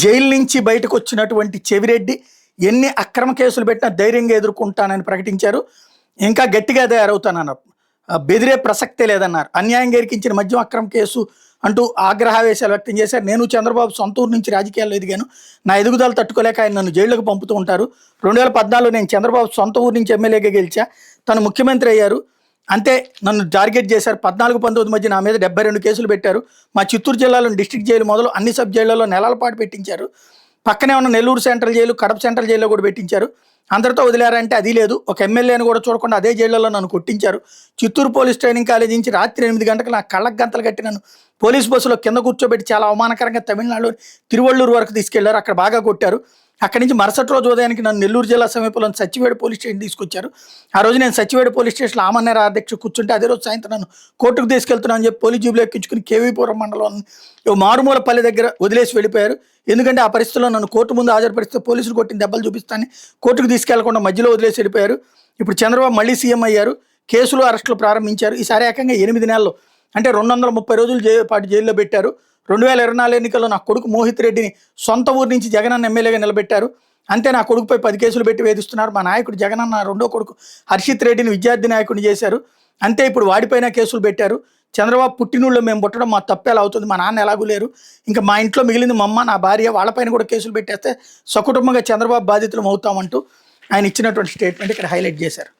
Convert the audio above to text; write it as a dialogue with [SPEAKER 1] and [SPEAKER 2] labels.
[SPEAKER 1] Jail నుంచి బయటకు వచ్చినటువంటి చెవిరెడ్డి ఎన్ని అక్రమ కేసులు పెట్టినా ధైర్యంగా ఎదుర్కొంటానని ప్రకటించారు. ఇంకా గట్టిగా తయారవుతానన్నారు. బెదిరే ప్రసక్తే లేదన్నారు. అన్యాయంగా ఇరికించిన మద్యం అక్రమ కేసు అంటూ ఆగ్రహావేశాలు వ్యక్తం చేశారు. నేను చంద్రబాబు సొంత ఊరు నుంచి రాజకీయాల్లో ఎదిగాను. నా ఎదుగుదల తట్టుకోలేక ఆయన నన్ను జైలుకు పంపుతూ ఉంటారు. 2014లో నేను చంద్రబాబు సొంత ఊరు నుంచి ఎమ్మెల్యేగా గెలిచా. తను ముఖ్యమంత్రి అయ్యారు. అంతే నన్ను టార్గెట్ చేశారు. 14-19 మధ్య నా మీద 72 కేసులు పెట్టారు. మా చిత్తూరు జిల్లాలోని డిస్ట్రిక్ట్ జైలు మొదలు అన్ని సబ్ జైళ్లలో నెలల పాటు పెట్టించారు. పక్కనే ఉన్న Nellore central jail, Kadapa central జైల్లో కూడా పెట్టించారు. అందరితో వదిలేరంటే అది లేదు. ఒక ఎమ్మెల్యేని కూడా చూడకుండా అదే జైళ్లలో నన్ను కొట్టించారు. చిత్తూరు పోలీస్ ట్రైనింగ్ కాలేజీ నుంచి రాత్రి 8 గంటలకు నా కళ్ళకు గంతలు కట్టి నన్ను పోలీస్ బస్సులో కింద కూర్చోబెట్టి చాలా అవమానకరంగా తమిళనాడులో తిరువళ్ళూరు వరకు తీసుకెళ్లారు. అక్కడ బాగా కొట్టారు. అక్కడి నుంచి మరుసటి రోజు ఉదయానికి నన్ను నెల్లూరు జిల్లా సమీపంలో సచివేడు పోలీస్ స్టేషన్ తీసుకొచ్చారు. ఆ రోజు నేను సచివేడు పోలీస్ స్టేషన్లో ఆమన్నేర అధ్యక్షుడు కూర్చుంటే అదే రోజు సాయంత్రం నన్ను కోర్టుకు తీసుకెళ్తున్నాను అని చెప్పి పోలీస్ జీబులో ఎక్కించుకుని కేవీపురం మండలం మారుమూల పల్లె దగ్గర వదిలేసి వెళ్ళిపోయారు. ఎందుకంటే ఆ పరిస్థితుల్లో నన్ను కోర్టు ముందు హాజరుపరిస్తే పోలీసులు కొట్టిన దెబ్బలు చూపిస్తానని కోర్టుకు తీసుకెళ్లకుండా మధ్యలో వదిలేసి వెళ్ళిపోయారు. ఇప్పుడు చంద్రబాబు మళ్ళీ సీఎం అయ్యారు. కేసులు అరెస్టులు ప్రారంభించారు. ఈసారి ఏకంగా 8 నెలలు అంటే 230 రోజులు పాటు జైల్లో పెట్టారు. 2024 ఎన్నికల్లో నా కొడుకు మోహిత్ రెడ్డిని సొంత ఊరు నుంచి జగనన్న ఎమ్మెల్యేగా నిలబెట్టారు. అంతే నా కొడుకుపై 10 కేసులు పెట్టి వేధిస్తున్నారు. మా నాయకుడు జగనన్న రెండో కొడుకు హర్షిత్ రెడ్డిని విద్యార్థి నాయకుడిని చేశారు. అంతే ఇప్పుడు వాడిపైన కేసులు పెట్టారు. చంద్రబాబు పుట్టినూళ్ళలో మేము పుట్టడం మా తప్పేలా అవుతుంది, మా నాన్న ఎలాగూ లేరు, ఇంకా మా ఇంట్లో మిగిలింది మా అమ్మ నా భార్య, వాళ్ళపైన కూడా కేసులు పెట్టేస్తే సకుటుంబంగా చంద్రబాబు బాధితులం అవుతామంటూ ఆయన ఇచ్చినటువంటి స్టేట్మెంట్ ఇక్కడ హైలైట్ చేశారు.